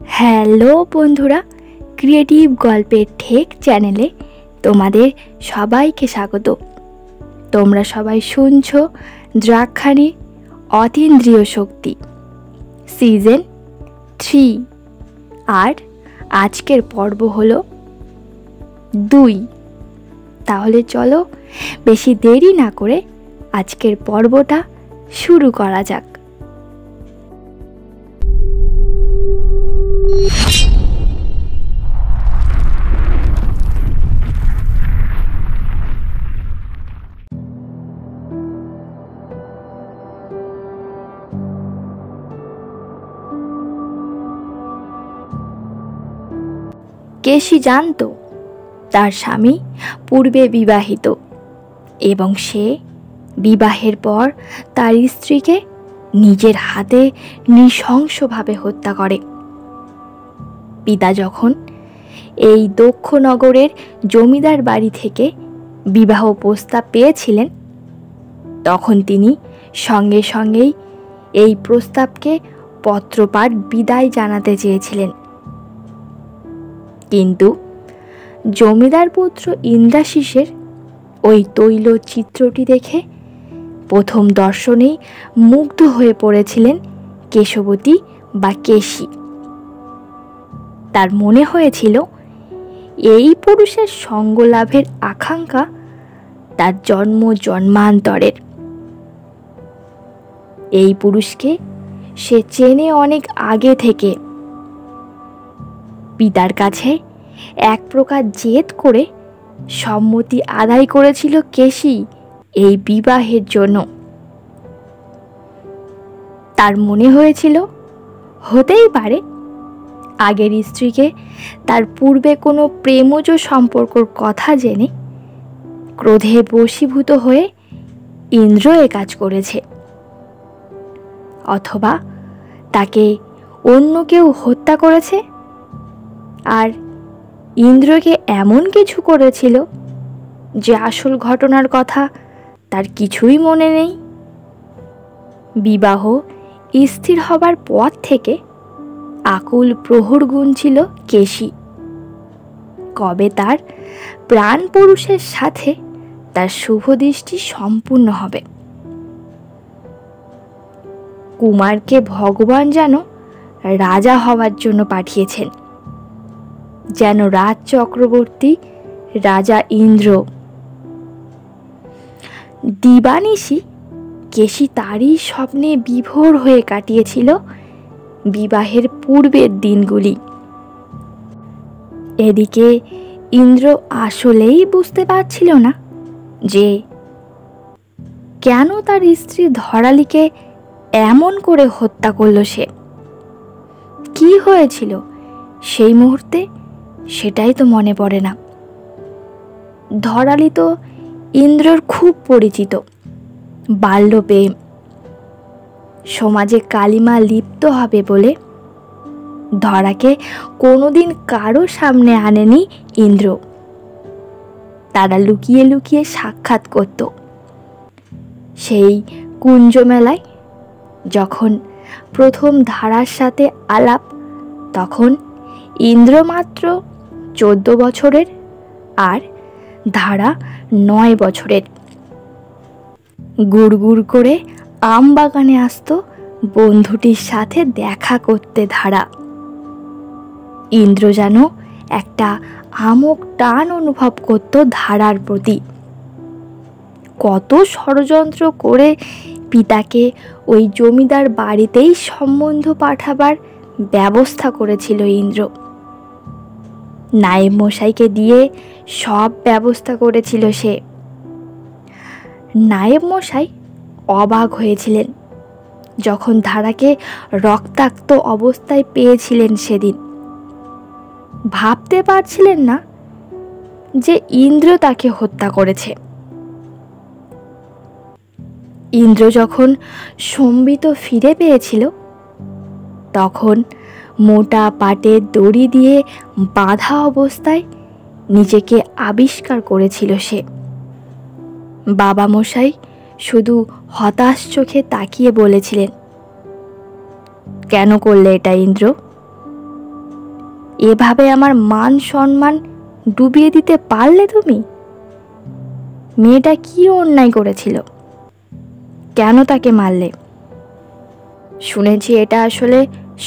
Hello বন্ধুরা, creative গল্পের ঠেক চ্যানেলে তোমাদের সবাইকে স্বাগত। তোমরা সবাই শুনছো দ্রাক্ষাণী অতীন্দ্রিয় শক্তি সিজন 3, আর আজকের পর্ব হলো 2। তাহলে চলো বেশি দেরি না করে আজকের পর্বটা শুরু করা যাক। কেশি জানত তার স্বামী পূর্বে বিবাহিত এবং সে বিবাহের পর তার স্ত্রীকে নিজের হাতে নৃশংসভাবে হত্যা করে। পিতা যখন এই দক্ষনগরের জমিদার বাড়ি থেকে বিবাহ প্রস্তাব পেয়েছিলেন, তখন তিনি সঙ্গে সঙ্গেই এই প্রস্তাবকে পত্রপাঠ বিদায় জানাতে চেয়েছিলেন। কিন্তু জমিদার পুত্র ইন্দ্রাশিসের ওই তৈল চিত্রটি দেখে প্রথম দর্শনেই মুগ্ধ হয়ে পড়েছিলেন কেশবতী বা কেশি। তার মনে হয়েছিল এই পুরুষের সঙ্গ লাভের আকাঙ্ক্ষা তার জন্ম জন্মান্তরের। এই পুরুষকে সে চেনে অনেক আগে থেকে। পিতার কাছে এক প্রকার জেদ করে সম্মতি আদায় করেছিল কেশি এই বিবাহের জন্য। তার মনে হয়েছিল হতেই পারে আগের স্ত্রীকে তার পূর্বে কোনো প্রেমজ সম্পর্কর কথা জেনে ক্রোধে বশীভূত হয়ে ইন্দ্র এ কাজ করেছে, অথবা তাকে অন্য কেউ হত্যা করেছে আর ইন্দ্রকে এমন কিছু করেছিল যে আসল ঘটনার কথা তার কিছুই মনে নেই। বিবাহ স্থির হবার পর থেকে আকুল প্রহর গুনছিল কেশি, কবে তার প্রাণ পুরুষের সাথে তার শুভ দৃষ্টি সম্পূর্ণ হবে। কুমারকে ভগবান যেন রাজা হওয়ার জন্য পাঠিয়েছেন, যেন রাজ চক্রবর্তী রাজা ইন্দ্র। দিবানিশি কেশি তারই স্বপ্নে বিভোর হয়ে কাটিয়েছিল বিবাহের পূর্বের দিনগুলি। এদিকে ইন্দ্র আসলেই বুঝতে পারছিল না যে কেন তার স্ত্রী ধরালিকে এমন করে হত্যা করল সে। কি হয়েছিল সেই মুহূর্তে সেটাই তো মনে পড়ে না। ধরালি তো ইন্দ্রর খুব পরিচিত বাল্যপ্রেম। সমাজে কালিমা লিপ্ত হবে বলে ধরাকে কোনোদিন কারো সামনে আনেনি ইন্দ্র। তারা লুকিয়ে লুকিয়ে সাক্ষাৎ করত। সেই কুঞ্জ মেলায় যখন প্রথম ধারার সাথে আলাপ, তখন ইন্দ্র মাত্র 14 বছরের আর ধারা 9 বছরের। গুড় গুড় করে আম বাগানে আসত বন্ধুটির সাথে দেখা করতে ধারা। ইন্দ্র যেন একটা আমোক টান অনুভব করত ধারার প্রতি। কত ষড়যন্ত্র করে পিতাকে ওই জমিদার বাড়িতেই সম্বন্ধ পাঠাবার ব্যবস্থা করেছিল ইন্দ্র। নায়েব মশাইকে দিয়ে সব ব্যবস্থা করেছিল সে। নায়েব মশাই অবাক হয়েছিলেন যখন ধারাকে রক্তাক্ত অবস্থায় পেয়েছিলেন সেদিন। ভাবতে পারছিলেন না যে ইন্দ্র তাকে হত্যা করেছে। ইন্দ্র যখন সম্বিত ফিরে পেয়েছিল, তখন মোটা পাটের দড়ি দিয়ে বাঁধা অবস্থায় নিজেকে আবিষ্কার করেছিল সে। বাবা মশাই শুধু হতাশ চোখে তাকিয়ে বলেছিলেন, কেন করলে এটা ইন্দ্র? এভাবে আমার মান সম্মান ডুবিয়ে দিতে পারলে তুমি? মেয়েটা কি অন্যায় করেছিল? কেন তাকে মারলে? শুনেছি এটা আসলে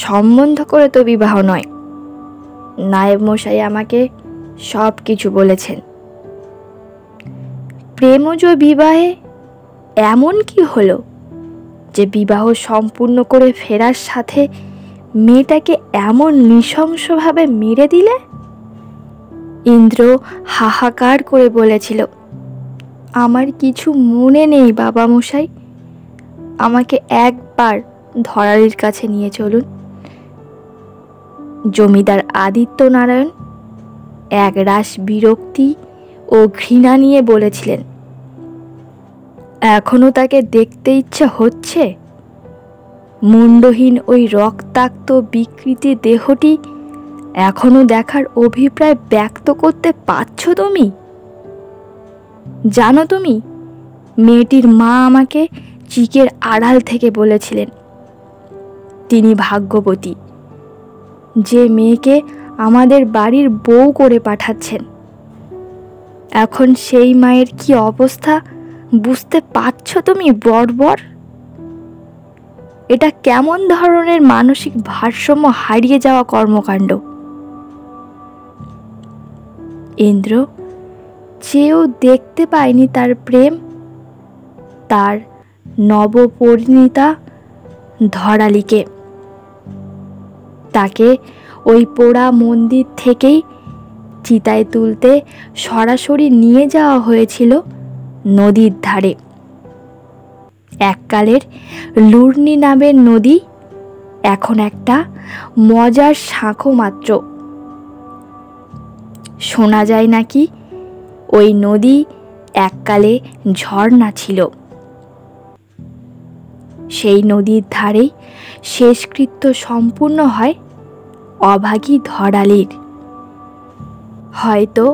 সম্বন্ধ করে তো বিবাহ নয়। নায়েব মশাই আমাকে সব কিছু বলেছেন। প্রেমজ বিবাহে এমন কি হলো যে বিবাহ সম্পূর্ণ করে ফেরার সাথে মেয়েটাকে এমন নৃশংসভাবে মেরে দিলে? ইন্দ্র হাহাকার করে বলেছিল, আমার কিছু মনে নেই বাবা মশাই, আমাকে একবার ধরালির কাছে নিয়ে চলুন। জমিদার আদিত্যনারায়ণ একরাশ বিরক্তি ও ঘৃণা নিয়ে বলেছিলেন, এখনো তাকে দেখতে ইচ্ছে হচ্ছে? মুন্ডহীন ওই রক্তাক্ত বিকৃতি দেহটি এখনো দেখার অভিপ্রায় ব্যক্ত করতে পারছো তুমি? জানো তুমি, মেয়েটির মা আমাকে চিকের আড়াল থেকে বলেছিলেন তিনি ভাগ্যবতী, যে মেয়েকে আমাদের বাড়ির বউ করে পাঠাচ্ছেন। এখন সেই মায়ের কি অবস্থা বুঝতে পারছো তুমি বর্বর? এটা কেমন ধরনের মানসিক ভারসাম্য হারিয়ে যাওয়া কর্মকাণ্ড? ইন্দ্র চেয়েও দেখতে পায়নি তার প্রেম, তার নবপরিণীতা ধরালিকে। তাকে ওই পোড়া মন্দির থেকেই চিতায় তুলতে সরাসরি নিয়ে যাওয়া হয়েছিল নদীর ধারে। এককালের লুর্নি নামের নদী এখন একটা মজার সাঁকো মাত্র। শোনা যায় নাকি ওই নদী এককালে ঝর্ণা ছিল। সেই নদীর ধারেই শেষকৃত্য সম্পূর্ণ হয় অভাগী ধরালির। হয়তো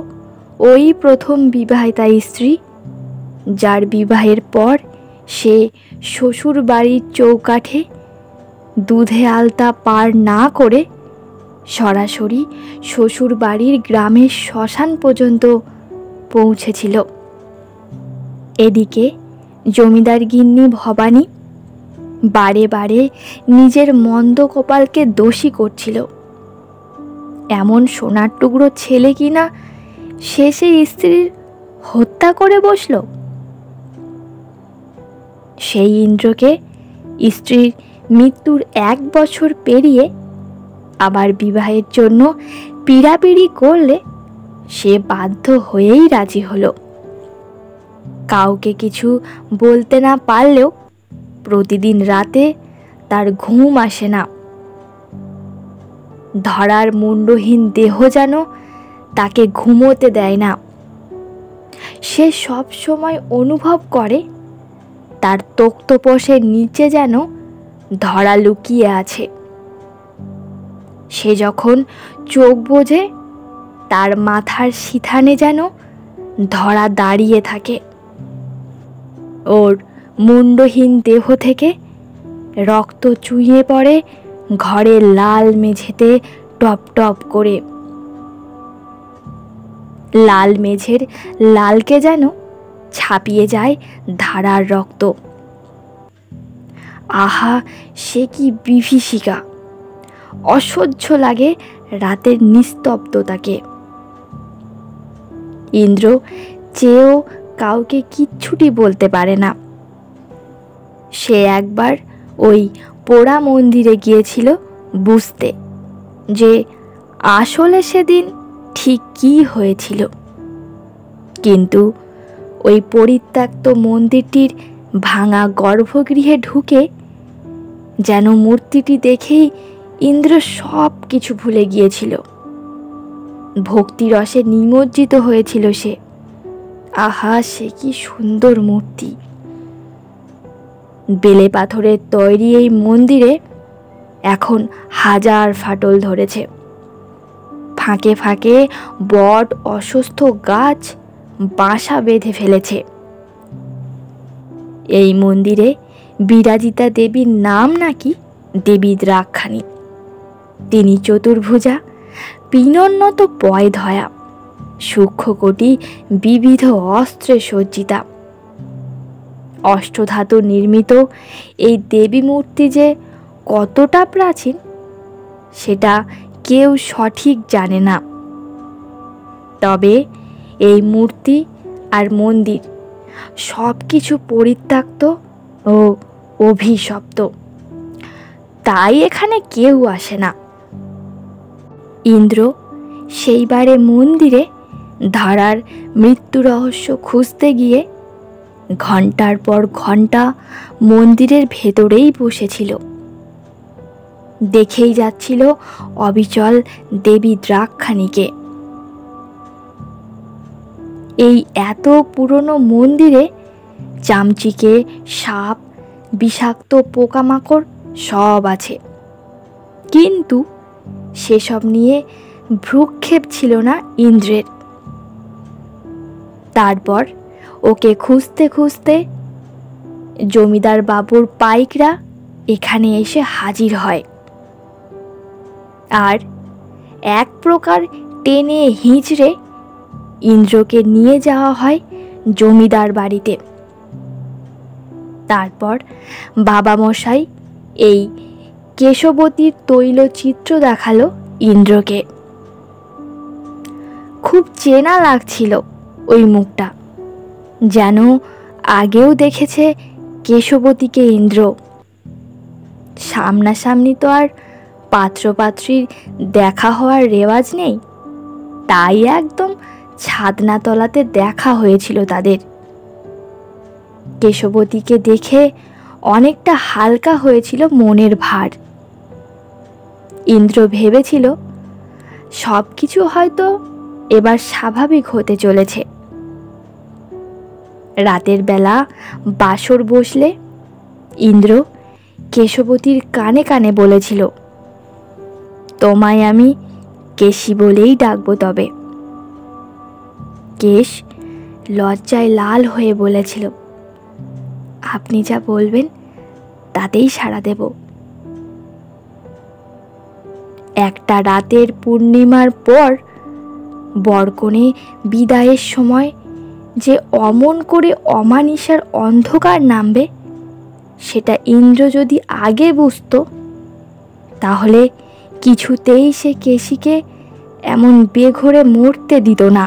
ওই প্রথম বিবাহিতা স্ত্রী, যার বিবাহের পর সে শ্বশুর বাড়ির চৌকাঠে দুধে আলতা পার না করে সরাসরি শ্বশুর বাড়ির গ্রামের শ্মশান পর্যন্ত পৌঁছেছিল। এদিকে জমিদার গিন্নি ভবানী বারে বারে নিজের মন্দ কপালকে দোষী করছিল। এমন সোনার টুকরো ছেলে কিনা শেষে স্ত্রীর হত্যা করে বসল। সেই ইন্দ্রকে স্ত্রীর মৃত্যুর 1 বছর পেরিয়ে আবার বিবাহের জন্য পীড়াপিড়ি করলে সে বাধ্য হয়েই রাজি হলো। কাউকে কিছু বলতে না পারলেও প্রতিদিন রাতে তার ঘুম আসে না। ধরার মুন্ডহীন দেহ যেন তাকে ঘুমোতে দেয় না। সে সব সময় অনুভব করে তার তক্তপোষের নিচে যেন ধরা লুকিয়ে আছে। সে যখন চোখ বোঝে তার মাথার সিথানে যেন ধরা দাঁড়িয়ে থাকে। ওর মুন্ডহীন দেহ থেকে রক্ত চুইয়ে পড়ে ঘরের লাল মেঝেতে টপ টপ করে। লাল মেঝের লালকে যেন ছাপিয়ে যায় ধারার রক্ত। আহা, সে কি বিভীষিকা! অসহ্য লাগে রাতের নিস্তব্ধতাকে। ইন্দ্র চেয়েও কাউকে কিচ্ছুটি বলতে পারে না। সে একবার ওই পোড়া মন্দিরে গিয়েছিল বুঝতে যে আসলে সেদিন ঠিক কী হয়েছিল। কিন্তু ওই পরিত্যক্ত মন্দিরটির ভাঙা গর্ভগৃহে ঢুকে যেন মূর্তিটি দেখেই ইন্দ্র সব কিছু ভুলে গিয়েছিল। ভক্তিরসে নিমজ্জিত হয়েছিল সে। আহা, সে কি সুন্দর মূর্তি! বেলে পাথরের তৈরি এই মন্দিরে এখন হাজার ফাটল ধরেছে। ফাঁকে ফাঁকে বট অসুস্থ গাছ বাসা বেঁধে ফেলেছে। এই মন্দিরে বিরাজিতা দেবীর নাম নাকি দেবী দ্রাক্ষাণী। তিনি চতুর্ভুজা, পিনন্নত পয় ধয়া, সূক্ষ্মকোটি বিবিধ অস্ত্রে সজ্জিতা। অষ্টধাতু নির্মিত এই দেবী মূর্তি যে কতটা প্রাচীন সেটা কেউ সঠিক জানে না। তবে এই মূর্তি আর মন্দির সব কিছু পরিত্যক্ত ও অভিশপ্ত, তাই এখানে কেউ আসে না। ইন্দ্র সেইবারে মন্দিরে ধারার মৃত্যু রহস্য খুঁজতে গিয়ে ঘন্টার পর ঘন্টা মন্দিরের ভেতরেই বসেছিল। দেখেই যাচ্ছিল অবিচল দেবী দ্রাক্ষাণীকে। এই এত পুরনো মন্দিরে চামচিকে, সাপ, বিষাক্ত পোকামাকড় সব আছে, কিন্তু সেসব নিয়ে ভ্রুক্ষেপ ছিল না ইন্দ্রের। তারপর ওকে খুঁজতে খুঁজতে জমিদার বাবুর পাইকরা এখানে এসে হাজির হয়, আর এক প্রকার টেনে হিঁচড়ে ইন্দ্রকে নিয়ে যাওয়া হয় জমিদার বাড়িতে। তারপর বাবামশাই এই কেশবতীর তৈলচিত্র দেখালো ইন্দ্রকে। খুব চেনা লাগছিল ওই মুখটা, যেন আগেও দেখেছে কেশবতীকে ইন্দ্র। সামনাসামনি তো আর পাত্রপাত্রীর দেখা হওয়ার রেওয়াজ নেই, তাই একদম ছাদনাতলাতে দেখা হয়েছিল তাদের। কেশবতীকে দেখে অনেকটা হালকা হয়েছিল মনের ভার। ইন্দ্র ভেবেছিল সব কিছু হয়তো এবার স্বাভাবিক হতে চলেছে। রাতের বেলা বাসর বসলে ইন্দ্র কেশবতীর কানে কানে বলেছিল, তোমায় আমি কেশী বলেই ডাকবো। তবে কেশ লজ্জায় লাল হয়ে বলেছিল, আপনি যা বলবেন তাতেই সাড়া দেব। একটা রাতের পূর্ণিমার পর বরকনে বিদায়ের সময় যে অমন করে অমানিসার অন্ধকার নামবে সেটা ইন্দ্র যদি আগে বুঝতো, তাহলে কিছুতেই সে কেশীকে এমন বেঘোরে মরতে দিত না।